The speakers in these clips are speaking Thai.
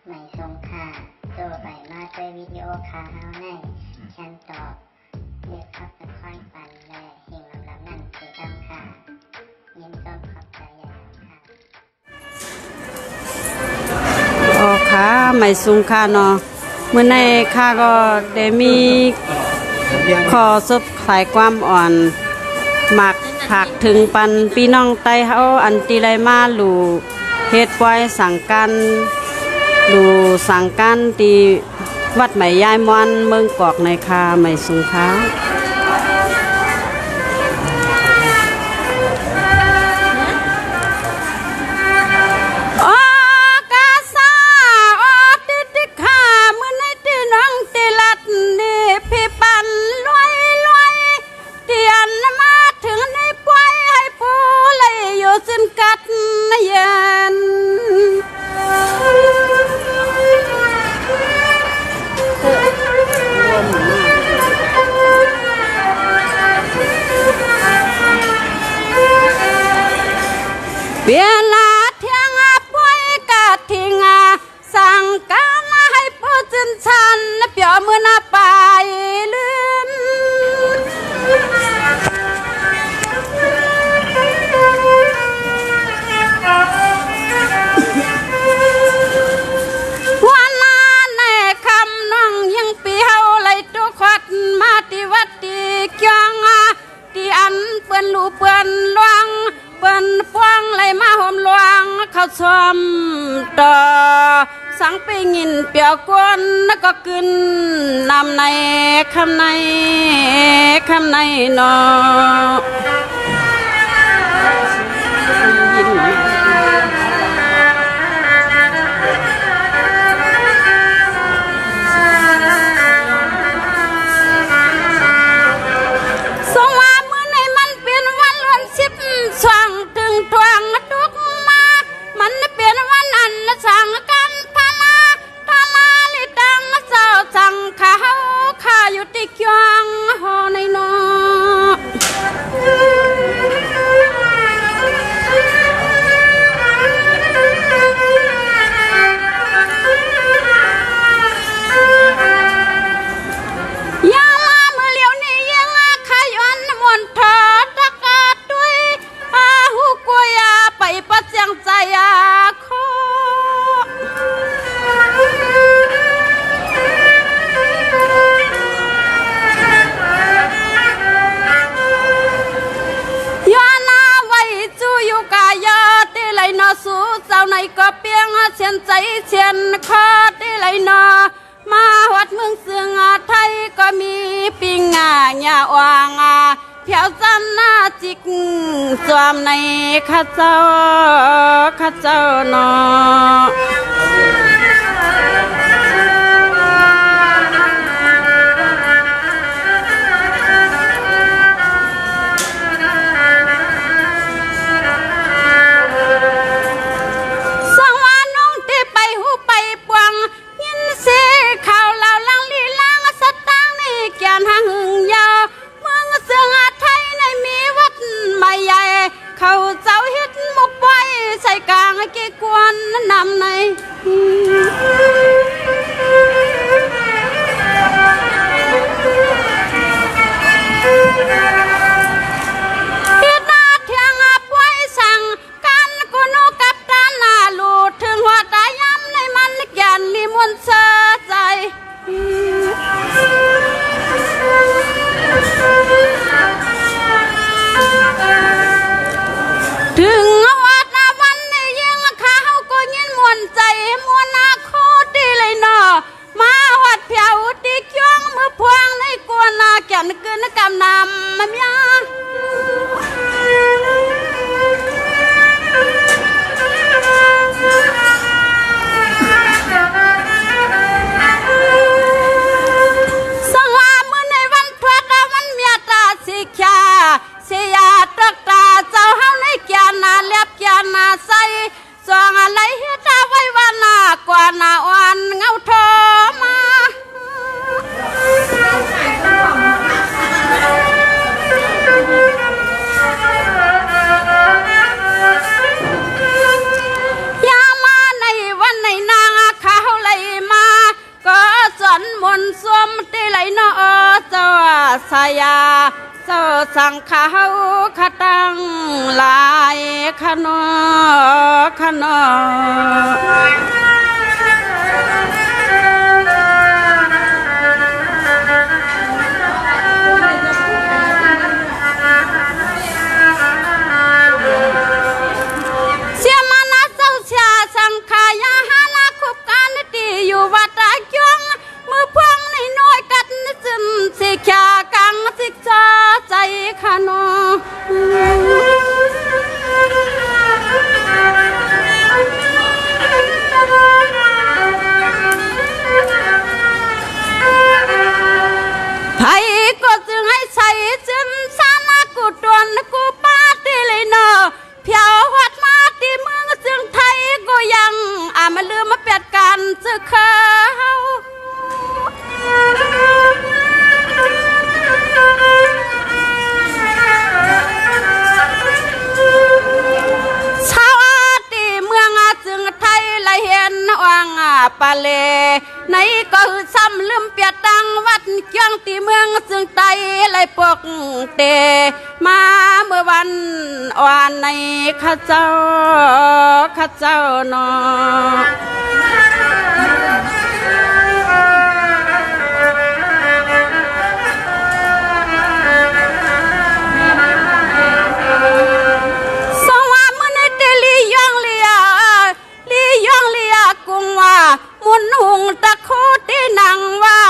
ไม่ทรงค่าตัวใบมาด้วยวิดีโอคาเฮาในฉันตอบเลือกขับตะค่อยปันและเฮงลำนั่นคือดำค่ะยินต้นขอบใจอย่างค่ะอ๋อค่ะไม่สูงค่ะเนาะเมื่อในค่ะก็ได้มีขอซบขายความอ่อนหมักผักถึงปันพี่น้องไต้เฮาอันตีไรมาหลูเฮ็ดไว้สั่งกันหลูสั่งกันตีวัดใหม่ยายมอนเมืองกอกในคาไม่สูงค่ะเวลาเที่ยงป่วยกะทิ้งสั่งการให้ผู้จินชันเปียวมือหน้าไปลืมวันนั้นในคำน้องยังปีเฮาไหลตุกขวัดมาที่วัดที่เกียงที่อันเปิ้นลูเปิ้นลวงเปิ้นฟวงไหลมาหอมลวงเขาชมต่อสังไปงินเปียวกวนแล้วก็กึนนำในคำในนอสั่งถึงทวงทุกมามันเปลี่ยนวันนั้นสั่งกันทาลาลิดังเจ้าสั่งข้าอยู่ที่เกียงหอในนอยามาเมื่อเลี้ยวนี้ยังขย้อนมนทอตะกาด้วยหูกวยไปปัดเสียงใจคอย้อนไว้จูอยู่กายตีไหลนอสู้เจ้าในก็เปียงเชียนใจเชียนคอตีไหลนอมาวัดเมืองเสืองไทยก็มีปิงหญ้าอ่างเพียวจันนาจิกสวมในข้าเจ้านอสังวาน้องที่ไปหูไปปวงยินเสียข่าวเล่าลังลีลังสตังนี่แกนหางยาวเมืองเสืองไทยในมีวัดใหม่ใหญ่เขาเจ้าเฮ็ดมุกไว้ใส่กลางเกกวนนำในเฮ็ดนาเทียงป่วยสั่งกันกุนูกับตาหน้าลูดถึงหัวตาย้ำในมันแก่นลิมวนเสใจถึงวัดวันนี้ยังข้าก็ยินมวนใจมวนโคตรเลยเนาะมาวัดเพียวตีเกียงมือพวงในกวนแก่นเกินกำนำมันยาสังว่าเมื่อในวันทวดวันเมียตาสิขยาเสียตกตาเจ้าเฮาในแก่นาเลียบแก่นาใสสวงอะไรเฮ็ดไว้ว่านากว่านาอ่อนเงาโทมา ยาเจ้าสังเขาขตังลายขนอขนอสังขายาหาลาคุบการตีอยู่วัดตะจงมือพวงในน้อยกัดซึมสิขยากังสิกษาใจขนอไผก็จึงให้ใส่ซึมสานากูตวนกูปาติเลยเนอเพียวหัดมาที่เมืองจึงไทยก็ยังมาลืมมาเปียดกันจะเขาชาวตีเมืองจึงไทยละเห็นวังปาเลในก็ซ้ำลืมเปียดตังวัดเกียงตีเมืองจึงไตเลยปกเตมาเมื่อวันในข้าเจ้านอสว่ามื่อในเตลีย่องเลียกุงว่ามุนหุงตะโคตีนังว่า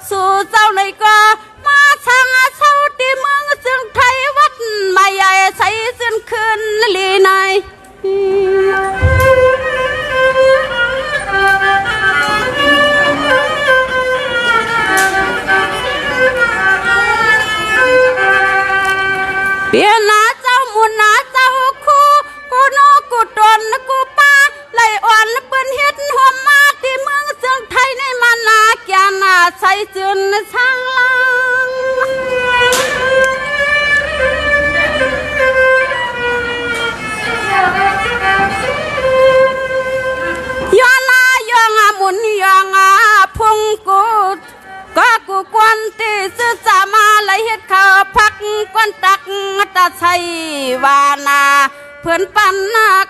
สู่เจ้าเลยก็มาช่างเช่าตีเมืองจึงไทยวัดมาใหญ่ใส่ซึ่งคืนลีนายเปียนาเจ้ามุนนาเจ้าคู่กูโนกูตนกูป้าไล่อ่อนเปิ้นเฮ็ดหัวมาที่เมืองเมืองไทยในมานาแกนาใส่จืนช่างลังยอลายองมุนยองพุงกูก็กูกวนตีซื้อสามาไหลเฮ็ดข้าวพักกวนตักตาใส่วานาเพื่อนปั่น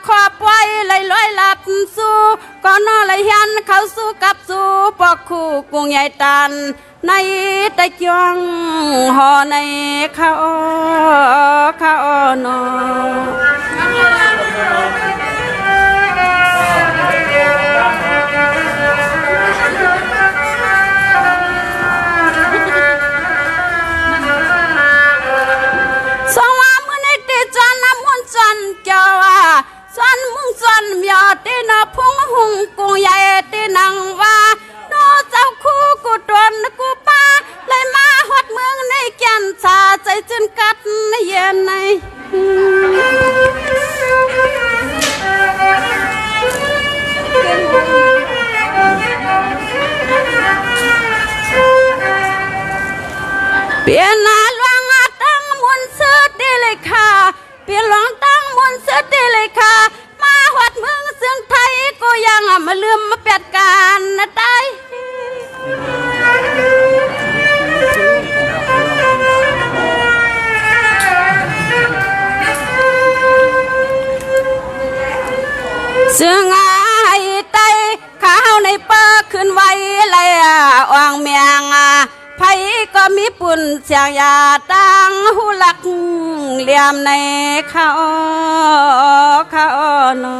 ขอบไว้ไหลลอยหลับสู้ก็นอไหลยันเข้าสู้กับสู้ปอกคู่กุ้งใหญ่ตันในตะจงห่อในข้านอสว่ามือในเตจวนน้ำมุนจวนเจ้าจวนมุงจวนเมียตีนพุงหุงกุ้งใหญ่ตีนังว่าโนเจ้าคู่กูตวนกูป้าเลยมาหดเมืองในแก่นชาใจจนกัดในเย็นในเปลี่ยนหน้าหลวงตั้งมุนเสือตีเลยค่ะเปลี่ยนหลวงตั้งมุนเสือตีเลยค่ะมาหดเมืองเสียงไทยก็ยังมาลืมมาเปียดกันนะตายเสื่องไอ้ไตข้าวในเปิกขึ้นไว้เลยอ่างเมียงไผก็มีปุ่นเสียงยาตั้งหูหลักเหลี่ยมในข้านอ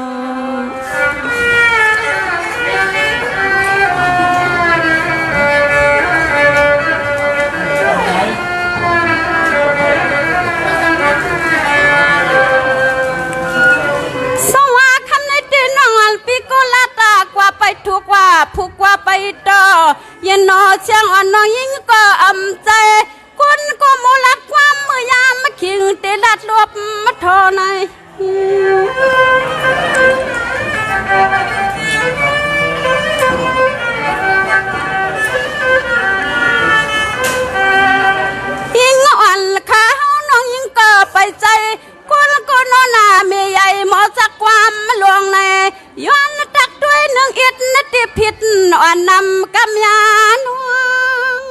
ทุกว่าผูกว่าไปต่อยันนอเชียงอ่อนน้องยิ่งก็อำใจคนก็มูลักความมือยามมาขิงเตลัดรวบมาทอในยิ่งอ่อนข้าวน้องยิ่งก็ไปใจคนก็นอนาเมียใหญ่หมอสักความลวงในย้อนตักด้วยหนึ่งอิดนติผิดอ่อนนำกำยานวง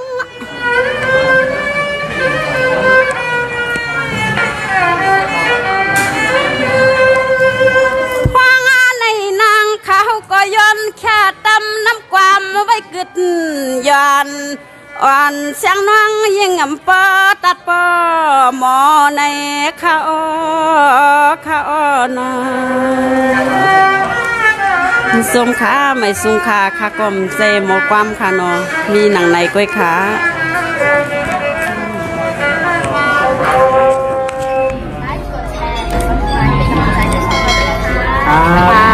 ย้อนอ่อนเสียงน้องยิ่งอำปอตัดปอหมอในข้านสุมขาไม่สุมขาค่ะกลมเซหมดความค่ะเนาะมีหนังในก้อยขาครับ